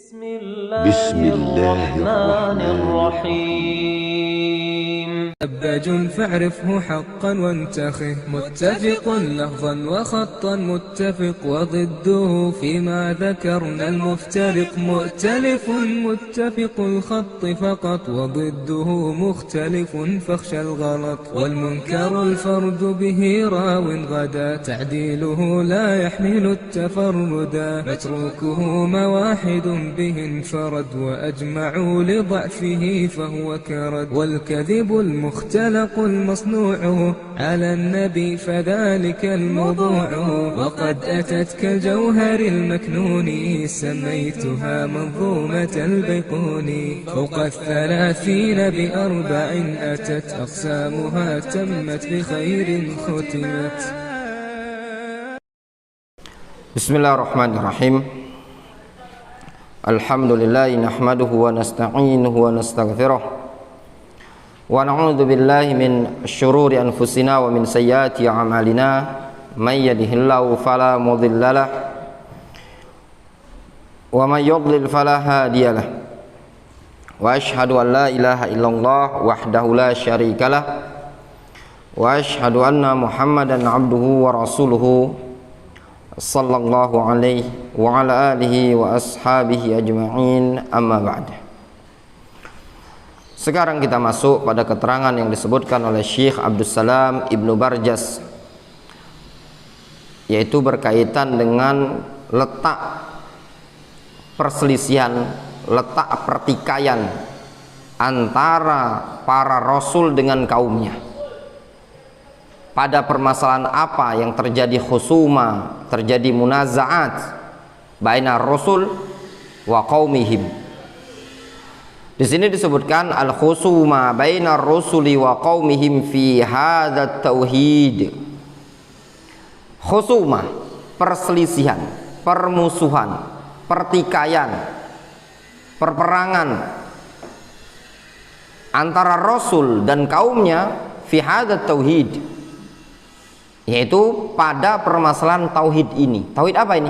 بسم الله الرحمن الرحيم أباج فاعرفه حقا وانتخه متفق لفظا وخطا متفق وضده فيما ذكرنا المفترق مؤتلف متفق الخط فقط وضده مختلف فاخشى الغلط والمنكر الفرد به راو غدا تعديله لا يحمل التفردا متروكه مواحد به انفرد وأجمعوا لضعفه فهو كرد والكذب المختلق المصنوع على النبي فذلك الموضوع وقد أتت كالجوهر المكنون سميتها منظومة البيقوني فوق 30 بأربع أتت أقسامها تمت بخير ختمت. بسم الله الرحمن الرحيم. الحمد لله نحمده ونستعينه ونستغفره ونعوذ بالله من شرور أنفسنا ومن سيئات أعمالنا من يهده الله فلا مضل له ومن يضلل فلا هادي له وأشهد أن لا إله إلا الله وحده لا شريك له وأشهد أن محمدا عبده ورسوله sallallahu alaihi wa ala alihi wa ashabihi ajma'in, amma ba'd. Sekarang kita masuk pada keterangan yang disebutkan oleh Syekh Abdul Salam Ibnu Barjas, yaitu berkaitan dengan letak perselisihan, letak pertikaian antara para rasul dengan kaumnya. Pada permasalahan apa yang terjadi khusuma, terjadi munazaat baina rasul wa qaumihim. Di sini disebutkan al khusuma baina rusuli wa qaumihim fi hadzal tauhid. Khusuma, perselisihan, permusuhan, pertikaian, perperangan antara rasul dan kaumnya fi hadzal tauhid, yaitu pada permasalahan tauhid ini. Tauhid apa ini?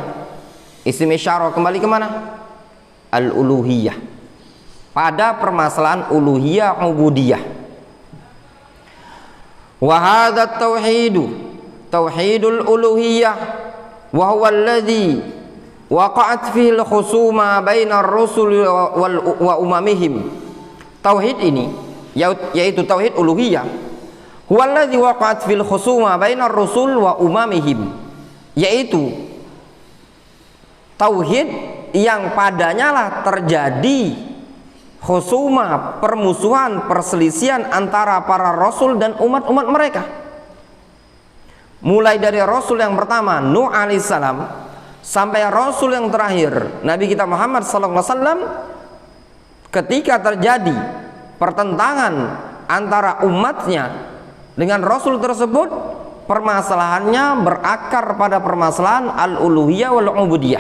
Isim isyarah kembali kemana? Al-uluhiyah. Pada permasalahan uluhiyah ubudiyah. Wa hadza tauhidu tauhidul uluhiyah wa huwa alladhi waqa'at fihi al-khusuma baina ar-rusul wa umamihim. Tauhid ini yaitu tauhid uluhiyah, huwallazi waqa'at fil khusuma bainar rusul wa umamihim, yaitu tauhid yang padanya lah terjadi khusuma, permusuhan, perselisihan antara para rasul dan umat-umat mereka. Mulai dari rasul yang pertama Nuh alaihissalam sampai rasul yang terakhir Nabi kita Muhammad sallallahu alaihi wasallam, ketika terjadi pertentangan antara umatnya dengan rasul tersebut, permasalahannya berakar pada permasalahan al-uluhiyah wal ubudiyah.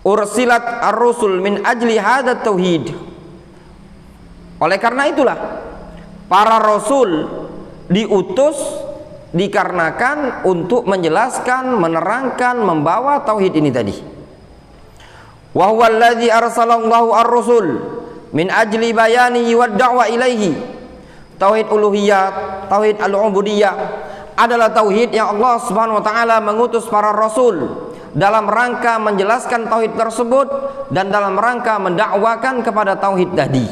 Ursilat ar-rusul min ajli hadzal tauhid. Oleh karena itulah para rasul diutus dikarenakan untuk menjelaskan, menerangkan, membawa tauhid ini tadi. Wa huwa allazi arsalallahu ar-rusul min ajli bayanihi wad da'wa ilaihi. Tauhid uluhiyah, tauhid al-ubudiyah adalah tauhid yang Allah Subhanahu wa taala mengutus para rasul dalam rangka menjelaskan tauhid tersebut dan dalam rangka mendakwakan kepada tauhid tadi.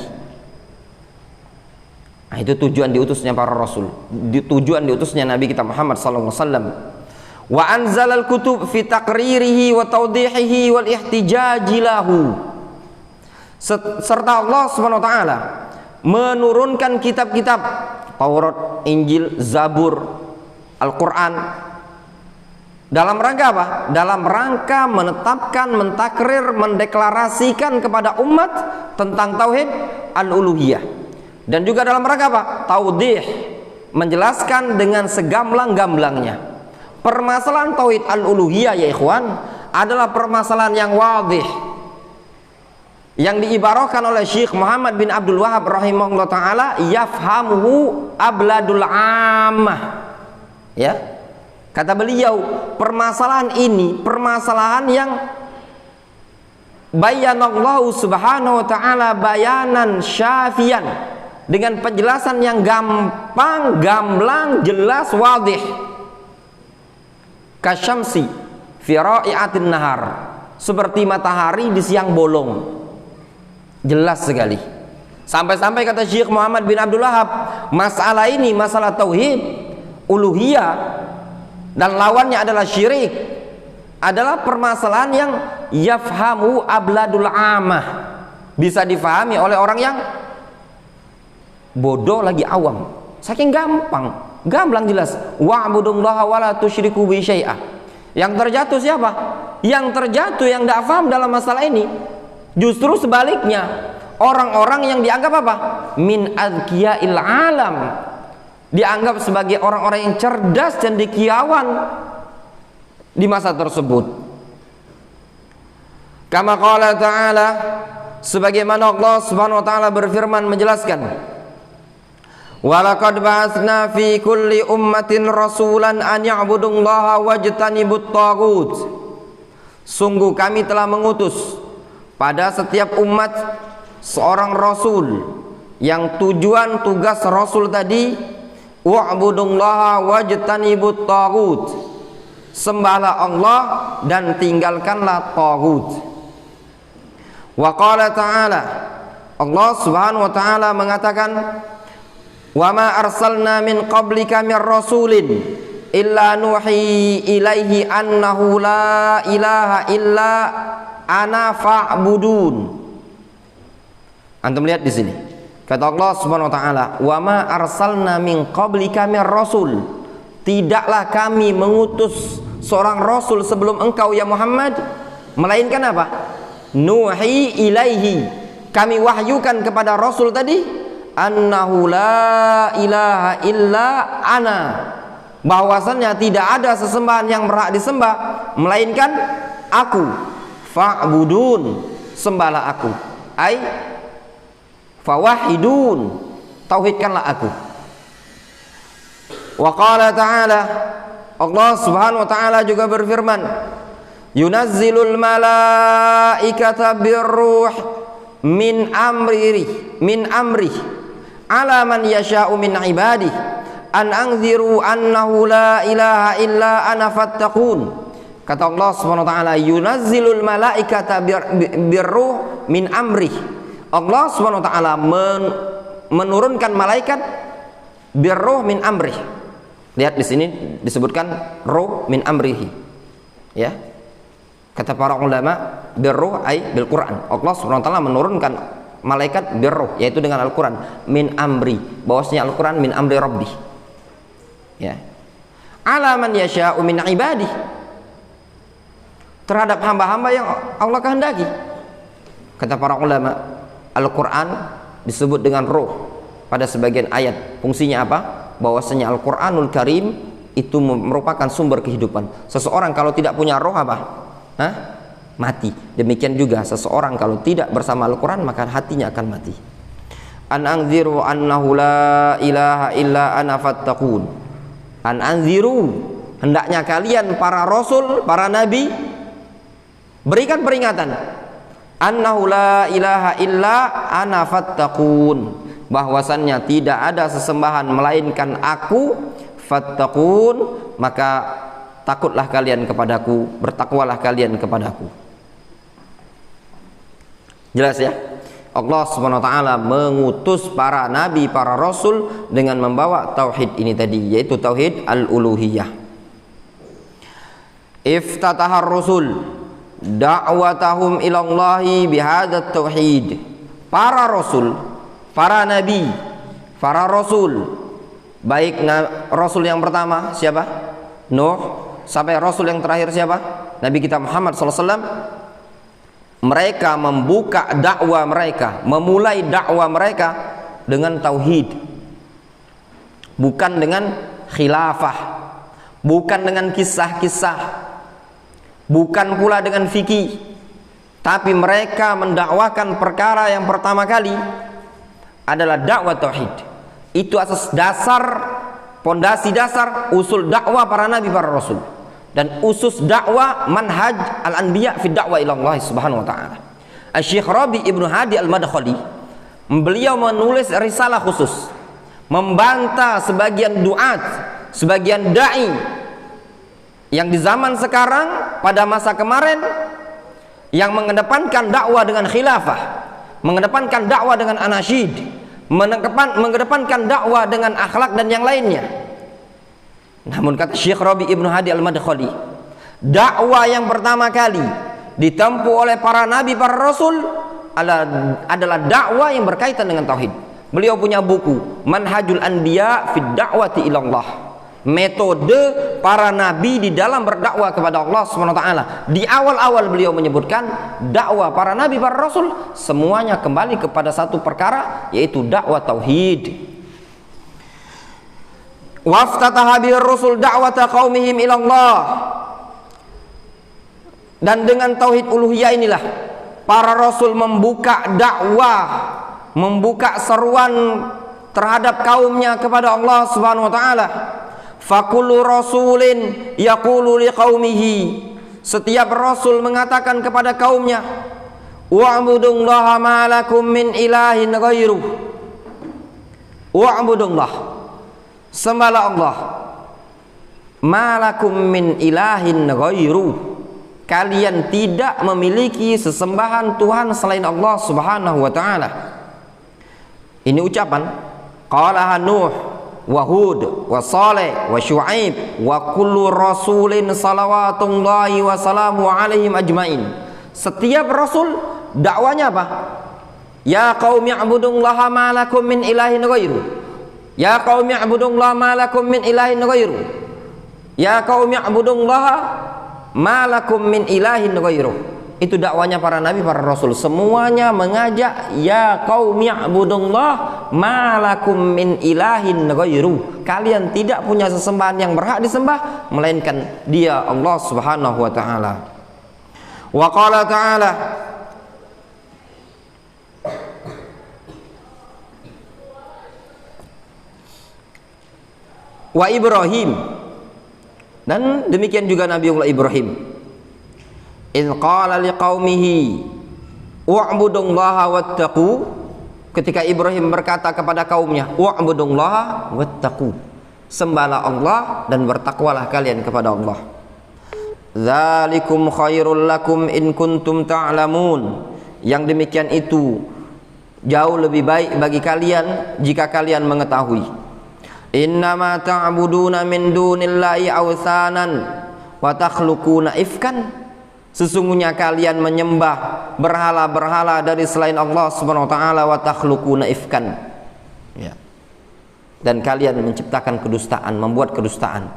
Nah, itu tujuan diutusnya para rasul, tujuan diutusnya Nabi kita Muhammad sallallahu alaihi wasallam. Wa anzalal kutub fi taqririhi wa tawdihihi wal ihtijaji lahu. Serta Allah Subhanahu wa taala menurunkan kitab-kitab Taurat, Injil, Zabur, Al-Quran dalam rangka apa? Dalam rangka menetapkan, mentakrir, mendeklarasikan kepada umat tentang tauhid al-uluhiyah, dan juga dalam rangka apa? Taudih, menjelaskan dengan segamblang-gamblangnya. Permasalahan tauhid al-uluhiyah ya ikhwan adalah permasalahan yang wadih, yang diibarahkan oleh Syekh Muhammad bin Abdul Wahab rahimahullah ta'ala, yafhamuhu abladul ammah. Ya, kata beliau, permasalahan ini permasalahan yang Bayanallahu subhanahu wa ta'ala bayanan syafian, dengan penjelasan yang gampang, gamblang, jelas, wadih. Kasyamsi fi ra'iatin nahar, seperti matahari di siang bolong, jelas sekali. Sampai-sampai kata Syekh Muhammad bin Abdul Wahab, masalah ini, masalah tauhid uluhiyah dan lawannya adalah syirik, adalah permasalahan yang yafhamu abladul amah, bisa difahami oleh orang yang bodoh lagi awam. Saking gamblang jelas. Wa'budullaha wa la tusyriku bi syai'ah. Yang terjatuh siapa? Yang terjatuh yang tidak paham dalam masalah ini. Justru sebaliknya, orang-orang yang dianggap apa? Min adzkiya'il alam, dianggap sebagai orang-orang yang cerdas dan dikiawan di masa tersebut. Kama qala ta'ala, sebagaimana Allah Subhanahu wa taala berfirman menjelaskan, walaqad ba'atsna fi kulli ummatin rasulan an ya'budullaha wajtanibut taghut. Sungguh kami telah mengutus pada setiap umat seorang rasul yang tujuan tugas rasul tadi wa'budullaha wajtanibut taghut, sembahlah Allah dan tinggalkanlah taghut. Wa qala ta'ala, Allah Subhanahu wa taala mengatakan, wa ma arsalna min qablika min rasulin illa nuhi ilaihi annahu la ilaha illa ana fa'budun. Antum lihat di sini. Kata Allah Subhanahu wa taala, wa ma arsalna min qablika min rasul, tidaklah kami mengutus seorang rasul sebelum engkau ya Muhammad, melainkan apa? Nuhi ilaihi, kami wahyukan kepada rasul tadi, annahu la ilaha illa ana, bahwasannya tidak ada sesembahan yang berhak disembah melainkan aku. Fa'budun, sembahlah aku. Ai fawahidun, tauhidkanlah aku. Wa qala ta'ala, Allah Subhanahu wa taala juga berfirman, yunazzilul malaikata birruh min amri ala man yasha'u min ibadihi an anziru annahu la ilaha illa ana fattaqun. Kata Allah Subhanahu wa taala, yunazzilul malaikata birruh min amri. Allah Subhanahu wa taala menurunkan malaikat birruh min amri. Lihat di sini disebutkan ruh min amrihi. Ya. Kata para ulama, birruh ay bil Quran. Allah Subhanahu wa taala menurunkan malaikat birruh, yaitu dengan Al-Quran, min amri, bahwasanya Al-Quran min amri rabbi. Ya. Ala man yasha'u min ibadi, terhadap hamba-hamba yang Allah kehendaki. Kata para ulama, Al-Quran disebut dengan ruh pada sebagian ayat. Fungsinya apa? Bahwasanya Al-Quranul Karim itu merupakan sumber kehidupan. Seseorang kalau tidak punya roh apa? Mati. Demikian juga seseorang kalau tidak bersama Al-Quran maka hatinya akan mati. An anziru annahu la ilaha illa ana fattaqun. An anziru, hendaknya kalian para rasul, para nabi, berikan peringatan, annahu la ilaha illa ana fattaqun, bahwasannya tidak ada sesembahan melainkan aku, fattaqun, maka takutlah kalian kepadaku, bertakwalah kalian kepadaku. Jelas ya? Allah Subhanahu wa taala mengutus para nabi, para rasul dengan membawa tauhid ini tadi, yaitu tauhid al-uluhiyah. Iftatahar rusul da'watahum ilallahi bihadat tauhid. Para rasul, para nabi, para rasul, baik rasul yang pertama siapa? Nuh, sampai rasul yang terakhir siapa? Nabi kita Muhammad SAW. Mereka membuka dakwah mereka, memulai dakwah mereka dengan tauhid, bukan dengan khilafah, bukan dengan kisah-kisah, bukan pula dengan fikih, tapi mereka mendakwakan perkara yang pertama kali adalah dakwah tauhid. Itu asas dasar, pondasi dasar, usul dakwah para nabi, para rasul, dan usus dakwah manhaj al-anbiya fi dakwah ila Allah Subhanahu wa taala. Syekh Rabi Ibnu Hadi Al-Madkhali, beliau menulis risalah khusus membantah sebagian duat, sebagian dai yang di zaman sekarang pada masa kemarin yang mengedepankan dakwah dengan khilafah, mengedepankan dakwah dengan anasyid, mengedepankan dakwah dengan akhlak dan yang lainnya. Namun kata Syekh Rabi Ibnu Hadi Al-Madkhali, dakwah yang pertama kali ditempuh oleh para nabi, para rasul adalah dakwah yang berkaitan dengan tauhid. Beliau punya buku Manhajul Anbiya fid Da'wati ilallah, metode para nabi di dalam berdakwah kepada Allah SWT. Di awal-awal beliau menyebutkan dakwah para nabi, para rasul semuanya kembali kepada satu perkara, yaitu dakwah tauhid. Waftataha bir rusul da'wata qaumihim ilallah, dan dengan tauhid uluhiyah inilah para rasul membuka dakwah, membuka seruan terhadap kaumnya kepada Allah Subhanahu wa taala. Fakullu rasulin yaqulu liqaumihi, setiap rasul mengatakan kepada kaumnya, wa'budullaha ma lakum min ilahin ghairuh. Wa'budullah, sembahlah Allah, ma lakum min ilahin ghairuh, kalian tidak memiliki sesembahan Tuhan selain Allah Subhanahu wa taala. Ini ucapan qalaha Nuh wa Hud wa Saleh wa Syuaib wa kullu rasulin salawatullahi wa salamu alaihim ajmain. Setiap rasul dakwanya apa? Ya qaumi ibudullaha ma lakum min ilahin ghairu. Ya qaumi ibudullaha ma lakum min ilahin ghairu. Ya qaumi ibudullaha ma lakum min ilahin ghairu. Itu dakwanya para nabi, para rasul, semuanya mengajak ya qaumi ibudullah ma lakum min ilahin ghairu, kalian tidak punya sesembahan yang berhak disembah melainkan Dia, Allah Subhanahu wa taala. Wa qala ta'ala, wa Ibrahim, dan demikian juga Nabiullah Ibrahim, idz qala liqaumihi wa'budullaha wattaqu, ketika Ibrahim berkata kepada kaumnya wa'budullaha wattaqu, sembahlah Allah dan bertakwalah kalian kepada Allah. Dzalikum khairul lakum in kuntum ta'lamun, yang demikian itu jauh lebih baik bagi kalian jika kalian mengetahui. Innama ta'buduna min dunillahi awsanan wa takhluquna ifkan, sesungguhnya kalian menyembah berhala-berhala dari selain Allah Subhanahu wa taala, wa takhluquna ifkan, ya, dan kalian menciptakan kedustaan, membuat kedustaan.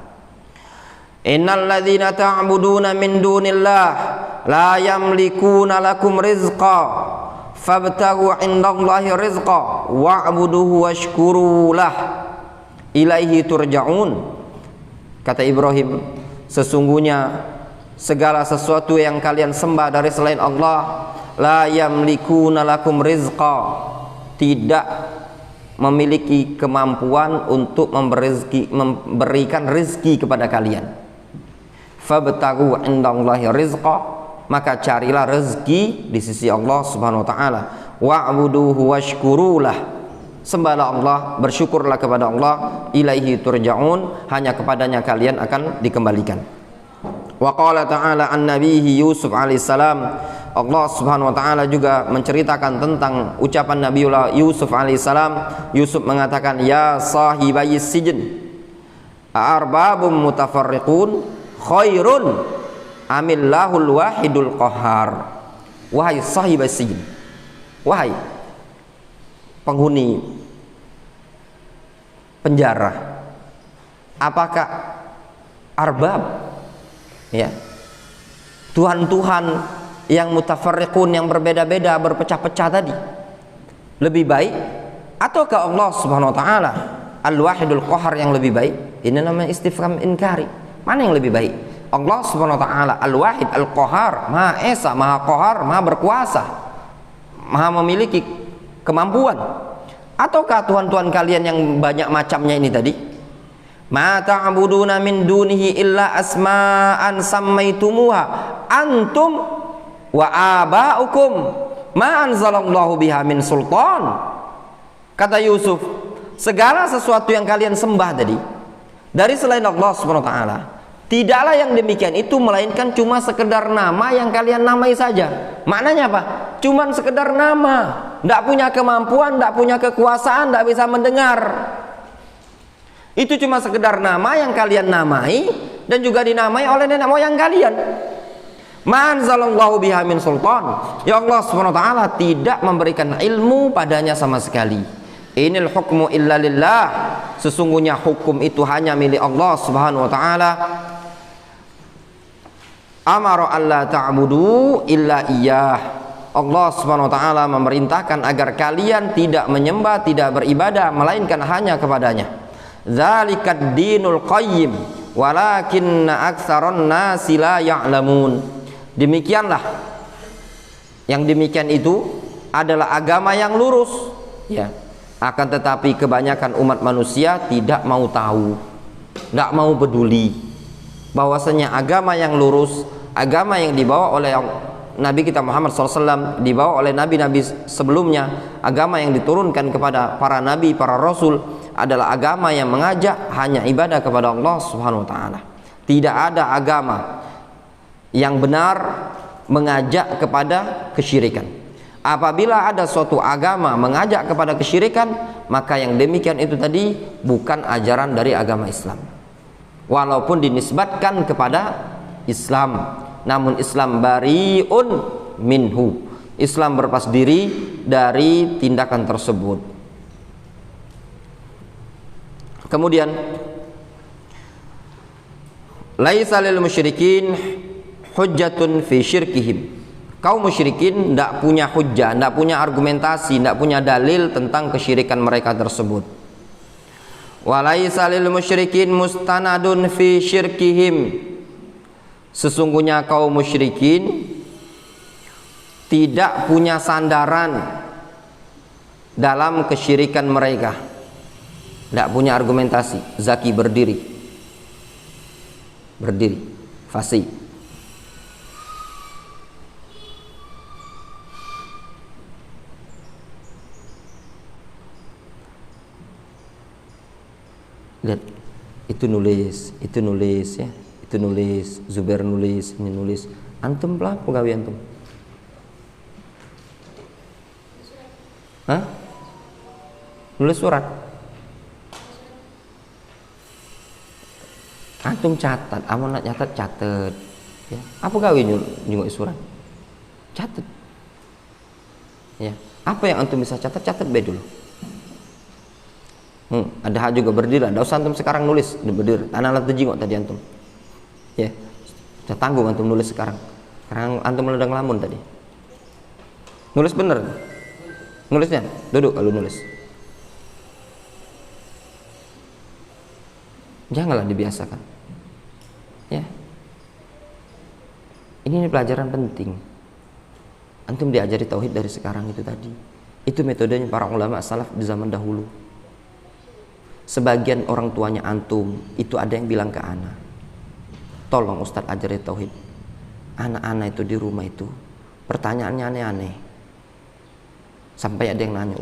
Innal ladzina ta'buduna min dunillah la yamlikuna lakum rizqa fabtaghu 'indallahi rizqa wa'buduhu washkuru lah ilaihi turja'un. Kata Ibrahim, sesungguhnya segala sesuatu yang kalian sembah dari selain Allah la yamlikuna lakum rizqa, tidak memiliki kemampuan untuk memberikan rezeki kepada kalian. Fabtaghu 'indallahi rizqa, maka carilah rezeki di sisi Allah Subhanahu wa taala. Wa'buduhu washkurulah, sembahlah Allah, bersyukurlah kepada Allah. Ilaihi turja'un, hanya kepadanya kalian akan dikembalikan. Wa qala ta'ala an nabihi Yusuf alaihissalam, Allah Subhanahu wa taala juga menceritakan tentang ucapan Nabiullah Yusuf alaihissalam. Yusuf mengatakan, ya sahibayis sijn arbabum mutafarriqun khairun amillahul wahidul qahar. Wahai sahibayis sijn, wahai penghuni penjara, apakah arbab, ya, Tuhan-Tuhan yang mutafarriqun, yang berbeda-beda, berpecah-pecah tadi lebih baik, ataukah Allah Subhanahu wa taala Al-Wahidul Qahar yang lebih baik? Ini namanya istifham inkari. Mana yang lebih baik? Allah Subhanahu wa taala Al-Wahid Al-Qahar, Maha Esa, Maha Qahar, Maha berkuasa, Maha memiliki kemampuan, ataukah Tuhan-Tuhan kalian yang banyak macamnya ini tadi? Ma ta'buduna min dunihi illa asma'an sammaitumuha antum wa aba'ukum ma anzalallahu biha min sultan. Kata Yusuf, segala sesuatu yang kalian sembah tadi dari selain Allah Subhanahu wa taala, tidaklah yang demikian itu melainkan cuma sekedar nama yang kalian namai saja. Maknanya apa? Cuman sekedar nama, tidak punya kemampuan, tidak punya kekuasaan, tidak bisa mendengar. Itu cuma sekedar nama yang kalian namai dan juga dinamai oleh nenek moyang kalian. Ma anzalallahu biha min sultan. Ya Allah Subhanahu wa taala tidak memberikan ilmu padanya sama sekali. Inil hukmu illa lillah. Sesungguhnya hukum itu hanya milik Allah Subhanahu wa taala. Amara alla ta'budu illa iyyah. Allah Subhanahu wa taala memerintahkan agar kalian tidak menyembah, tidak beribadah melainkan hanya kepadanya. Zalikad dinul qayyim walakinna aktsaron nasi la ya'lamun. Demikianlah, yang demikian itu adalah agama yang lurus, ya. Akan tetapi kebanyakan umat manusia tidak mau tahu, tidak mau peduli bahwasanya agama yang lurus, agama yang dibawa oleh Nabi kita Muhammad SAW, dibawa oleh nabi-nabi sebelumnya, agama yang diturunkan kepada para nabi, para rasul, adalah agama yang mengajak hanya ibadah kepada Allah Subhanahu wa taala. Tidak ada agama yang benar mengajak kepada kesyirikan. Apabila ada suatu agama mengajak kepada kesyirikan, maka yang demikian itu tadi bukan ajaran dari agama Islam. Walaupun dinisbatkan kepada Islam, namun Islam bari'un minhu. Islam berlepas diri dari tindakan tersebut. Kemudian, laisa lil musyrikin hujjatun fi syirkihim. Kaum musyrikin tidak punya hujjah, tidak punya argumentasi, tidak punya dalil tentang kesyirikan mereka tersebut. Walaisa lil musyrikin mustanadun fi syirkihim. Sesungguhnya kaum musyrikin tidak punya sandaran dalam kesyirikan mereka. Tidak punya argumentasi. Zaki berdiri, fasih. Lihat, itu nulis ya, itu nulis, Zubair nulis, ini nulis. Antum lah pegawai antum. Hah? Nulis surat. Antum catat, amun nak catat. Ya. Apa gawe nyunguk surat? Catat. Ya. Apa yang antum bisa catat bae dulu. Ada hak juga berdiri. Tidak usah antum sekarang nulis berdiri. Anak jingok tadi antum. Ya, sudah tanggung antum nulis sekarang. Sekarang antum meledang lamun tadi. Nulis bener. Nulisnya duduk kalau nulis. Janganlah dibiasakan. Ya. Ini pelajaran penting. Antum diajari tauhid dari sekarang itu tadi. Itu metodenya para ulama salaf di zaman dahulu. Sebagian orang tuanya antum itu ada yang bilang ke anak, tolong Ustadz ajari tauhid. Anak-anak itu di rumah itu pertanyaannya aneh-aneh. Sampai ada yang nanya,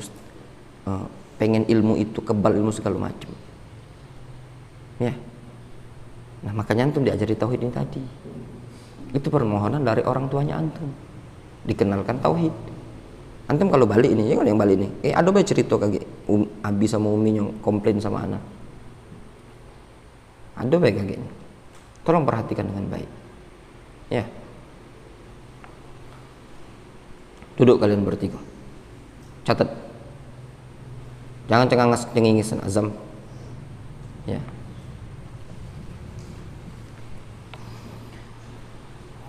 pengen ilmu itu, kebal ilmu segala macam. Ya. Nah makanya antum diajari tauhid ini tadi. Itu permohonan dari orang tuanya antum. Dikenalkan tauhid. Antum kalau balik ini, ya kan yang balik ini. Ada banyak cerita kagak Abi sama Umi yang komplain sama anak. Ada baik kagak ini. Tolong perhatikan dengan baik. Ya. Duduk kalian bertiga. Catat. Jangan cengengesan azam. Ya.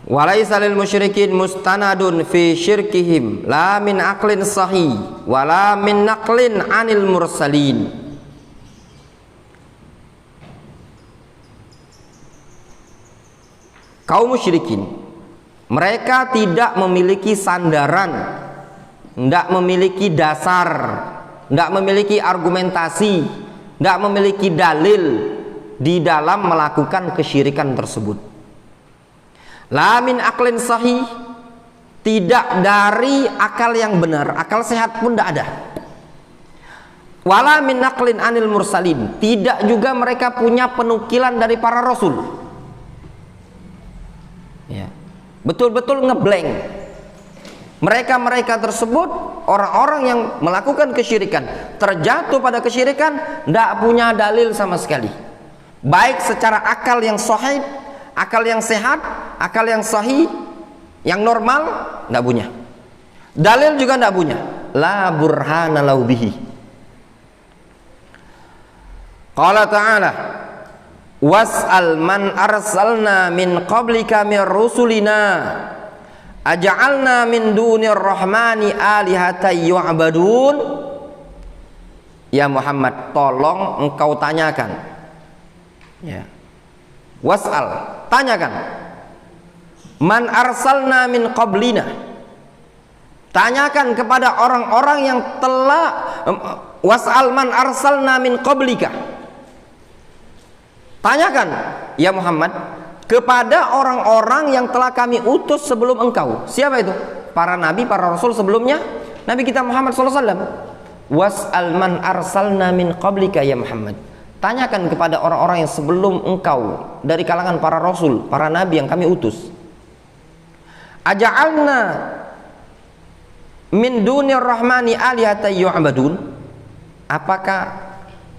Walaisa lil musyrikin mustanadun fi syirkihim la min aqlin sahih wala min naqlin anil mursalin. Kaum musyrikin mereka tidak memiliki sandaran, tidak memiliki dasar, tidak memiliki argumentasi, tidak memiliki dalil di dalam melakukan kesyirikan tersebut. La min aqlin sahih, tidak dari akal yang benar, akal sehat pun tidak ada. Wala min naqlin anil mursalin, tidak juga mereka punya penukilan dari para rasul. Ya. Betul-betul ngeblank. Mereka tersebut orang-orang yang melakukan kesyirikan, terjatuh pada kesyirikan, tidak punya dalil sama sekali. Baik secara akal yang sahih, akal yang sehat, akal yang sahih, yang normal, tidak punya. Dalil juga tidak punya. La burhana lahu bihi. Qala ta'ala, was'al man arsalna min qablika min rusulina aja'alna min dunir rahmani alihatan yu'badun. Ya Muhammad, tolong engkau tanyakan, ya, was'al, tanyakan, man arsalna min qablina, tanyakan kepada orang-orang yang telah, was'al man arsalna min qablika, tanyakan ya Muhammad kepada orang-orang yang telah kami utus sebelum engkau. Siapa itu? Para nabi, para rasul sebelumnya Nabi kita Muhammad SAW. Was'al man arsalna min qablika ya Muhammad, tanyakan kepada orang-orang yang sebelum engkau dari kalangan para rasul, para nabi yang kami utus. Aja'alna min dunir rahmani alihatan yu'badun, apakah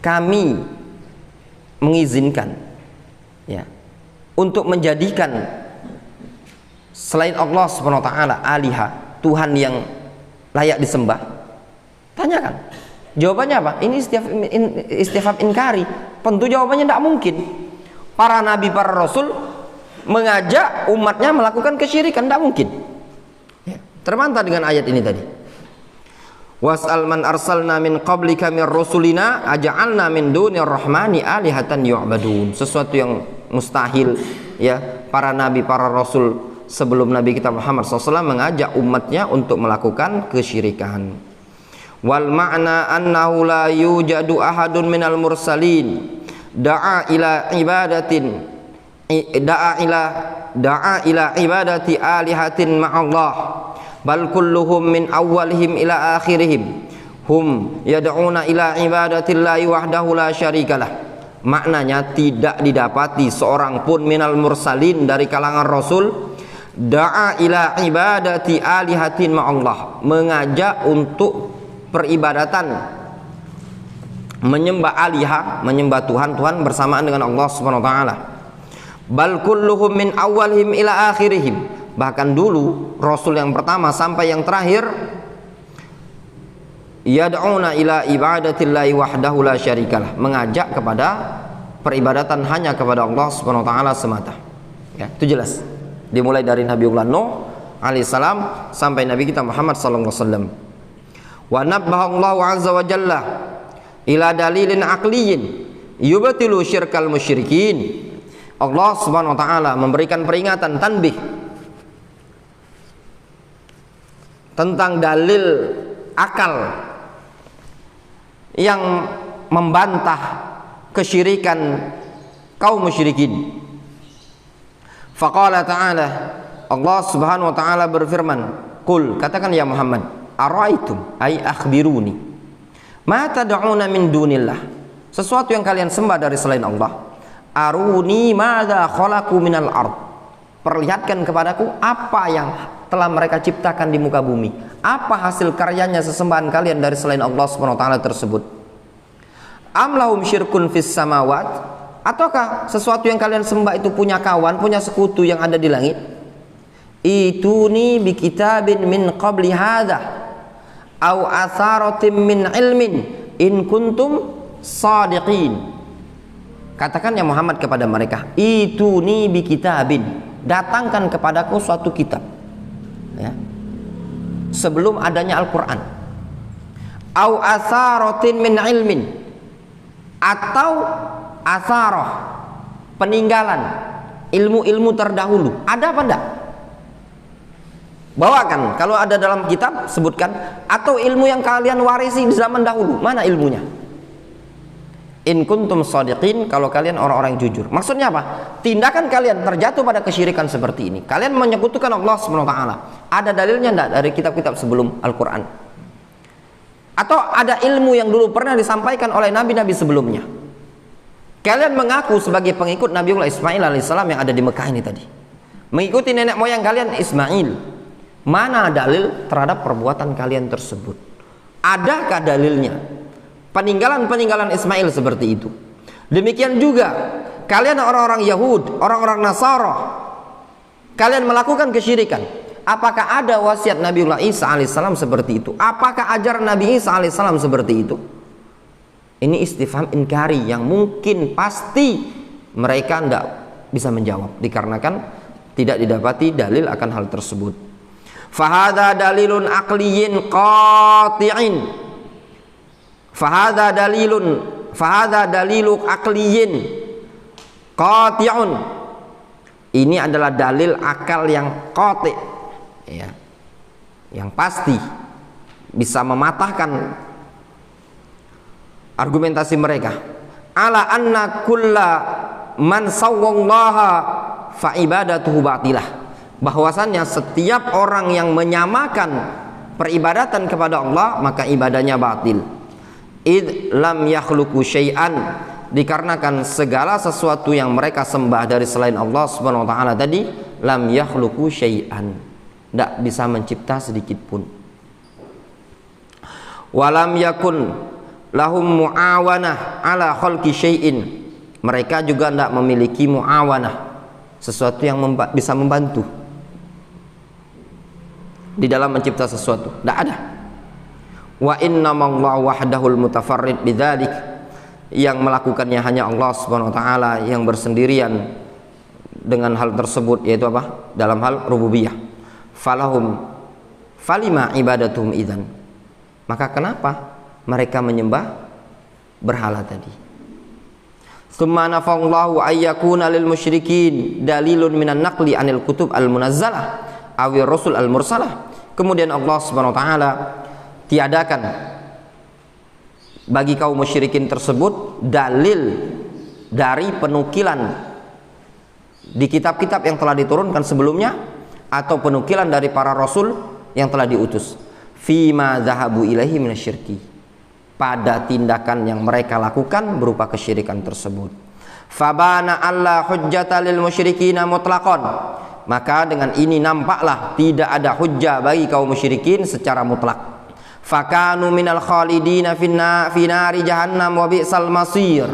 kami mengizinkan, ya, untuk menjadikan selain Allah Subhanahu wa taala aliha, Tuhan yang layak disembah? Tanyakan. Jawabannya apa? Ini istifham inkari. Tentu jawabannya tidak mungkin. Para nabi, para rasul mengajak umatnya melakukan kesyirikan, tidak mungkin. Ya, terbantah dengan ayat ini tadi. Was'al man arsalna min qablika min rusulina aja'alna min dunir rahmani alihatan yu'badun. Sesuatu yang mustahil, ya. Para nabi, para rasul sebelum Nabi kita Muhammad SAW mengajak umatnya untuk melakukan kesyirikan. Wal ma'na annahu la yujadu ahadun minal mursalin da'a ila ibadatin da'a ila ibadati alihatin ma'allah, bal kulluhum min awwalihim ila akhirihim hum yad'una ila ibadatillahi wahdahu la syarikalah. Maknanya tidak didapati seorang pun minal mursalin dari kalangan rasul da'a ila ibadati alihatin ma'allah, mengajak untuk peribadatan, menyembah aliha, menyembah Tuhan bersamaan dengan Allah Subhanahu wa taala. Bal kulluhum min awwalihim ila akhirihim, bahkan dulu rasul yang pertama sampai yang terakhir yad'una ila ibadatillahi wahdahu la syarikalah, mengajak kepada peribadatan hanya kepada Allah Subhanahu wa taala semata. Ya, itu jelas. Dimulai dari Nabiullah Nuh alaihissalam sampai Nabi kita Muhammad sallallahu alaihi wasallam. Wa nabbahallahu azza wa jalla ila dalilin aqliyin yubtilu syirkal musyrikin. Allah Subhanahu wa taala memberikan peringatan, tanbih tentang dalil akal yang membantah kesyirikan kaum musyrikin. Faqala ta'ala, Allah Subhanahu wa taala berfirman, qul, katakan ya Muhammad, ara'aitum ay akhbiruni ma tad'una min dunillah, sesuatu yang kalian sembah dari selain Allah. Aruni madza khalaqu minal ard, perlihatkan kepadaku apa yang telah mereka ciptakan di muka bumi, apa hasil karyanya sesembahan kalian dari selain Allah Subhanahu wa taala tersebut. Am lahum syirkun fis samawat, ataukah sesuatu yang kalian sembah itu punya kawan, punya sekutu yang ada di langit? Ituni bi kitabin min qabli hadza au atharatin min ilmin in kuntum sadiqin. Katakan ya Muhammad kepada mereka, ituni bi kitabin, datangkan kepadaku suatu kitab, ya, sebelum adanya Al-Quran. Au atharatin min ilmin, atau atharah, peninggalan ilmu-ilmu terdahulu, ada apa enggak? Bawakan, kalau ada dalam kitab sebutkan, atau ilmu yang kalian warisi di zaman dahulu, mana ilmunya? In kuntum shadiqin, kalau kalian orang-orang yang jujur. Maksudnya apa? Tindakan kalian terjatuh pada kesyirikan seperti ini, kalian menyekutukan Allah Subhanahu wa taala. Ada dalilnya enggak dari kitab-kitab sebelum Al-Qur'an? Atau ada ilmu yang dulu pernah disampaikan oleh nabi-nabi sebelumnya? Kalian mengaku sebagai pengikut Nabiullah Ismail alaihissalam yang ada di Mekah ini tadi, mengikuti nenek moyang kalian Ismail. Mana dalil terhadap perbuatan kalian tersebut? Adakah dalilnya? Peninggalan-peninggalan Ismail seperti itu. Demikian juga kalian orang-orang Yahud, orang-orang Nasara, kalian melakukan kesyirikan. Apakah ada wasiat Nabiullah Isa alaihissalam seperti itu? Apakah ajaran Nabi Isa alaihissalam seperti itu? Ini istifham inkari yang mungkin pasti mereka tidak bisa menjawab, dikarenakan tidak didapati dalil akan hal tersebut. Fahadha dalilun aqliyin qati'in. Fahadha dalilu aqliyin qati'un. Ini adalah dalil akal yang qati', ya, yang pasti bisa mematahkan argumentasi mereka. Ala anna kulla man sawwallaha fa ibadatuhu batilah. Bahwasannya setiap orang yang menyamakan peribadatan kepada Allah, maka ibadahnya batil. Id lam yakhluqu syai'an, dikarenakan segala sesuatu yang mereka sembah dari selain Allah Subhanahu wa taala tadi, lam yakhluqu syai'an, tidak bisa mencipta sedikit pun. Walam yakun lahum muawanah ala khalqi syai'in, mereka juga tidak memiliki muawanah, sesuatu yang bisa membantu di dalam mencipta sesuatu, tidak ada. Wa innamallahu wahdahul mutafarrid bidzalik, yang melakukannya hanya Allah Subhanahu wa taala yang bersendirian dengan hal tersebut, yaitu apa? Dalam hal rububiyah. Falima ibadatuhum idzan, maka kenapa mereka menyembah berhala tadi? Tsumma nafallahu ayyakuna lil musyrikin dalilun minan naqli anil kutub al munazzalah awir rasul al mursalah. Kemudian Allah Subhanahu wa taala tiadakan bagi kaum musyrikin tersebut dalil dari penukilan di kitab-kitab yang telah diturunkan sebelumnya, atau penukilan dari para rasul yang telah diutus, fima zahabu ilaihi minasyirki, pada tindakan yang mereka lakukan berupa kesyirikan tersebut. Fabana alla hujjata lil musyrikina mutlaqan, maka dengan ini nampaklah tidak ada hujjah bagi kaum musyrikin secara mutlak. Fakanu minal khalidina fi nari jahannam wa bi'sal masir,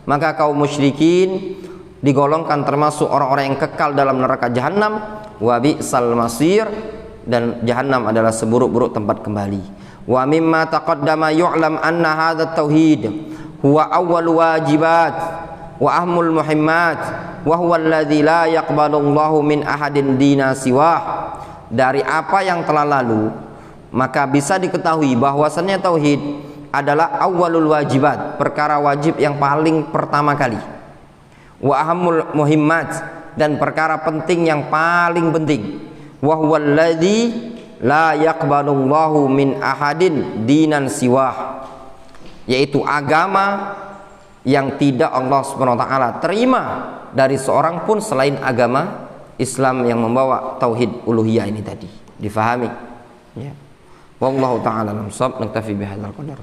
maka kaum musyrikin digolongkan termasuk orang-orang yang kekal dalam neraka jahannam, wa bi'sal masir, dan jahannam adalah seburuk-buruk tempat kembali. Wa mimma taqaddama yu'lam anna hadha tauhid huwa awwal wajibat wa ahmul muhimmat wa huwa alladhi la yaqbalu Allahu min ahadin dina siwah. Dari apa yang telah lalu, maka bisa diketahui bahwasannya tauhid adalah awwalul wajibat, perkara wajib yang paling pertama kali, wa ahammul muhimmat, dan perkara penting yang paling penting, wa huwal ladzi la yaqbalullahu min ahadin dinan siwah, yaitu agama yang tidak Allah Subhanahu wa taala terima dari seorang pun selain agama Islam yang membawa tauhid uluhiyah ini tadi. Difahami? Ya. Wallahu ta'ala alam shawab. Naktafi bihadzal qadar.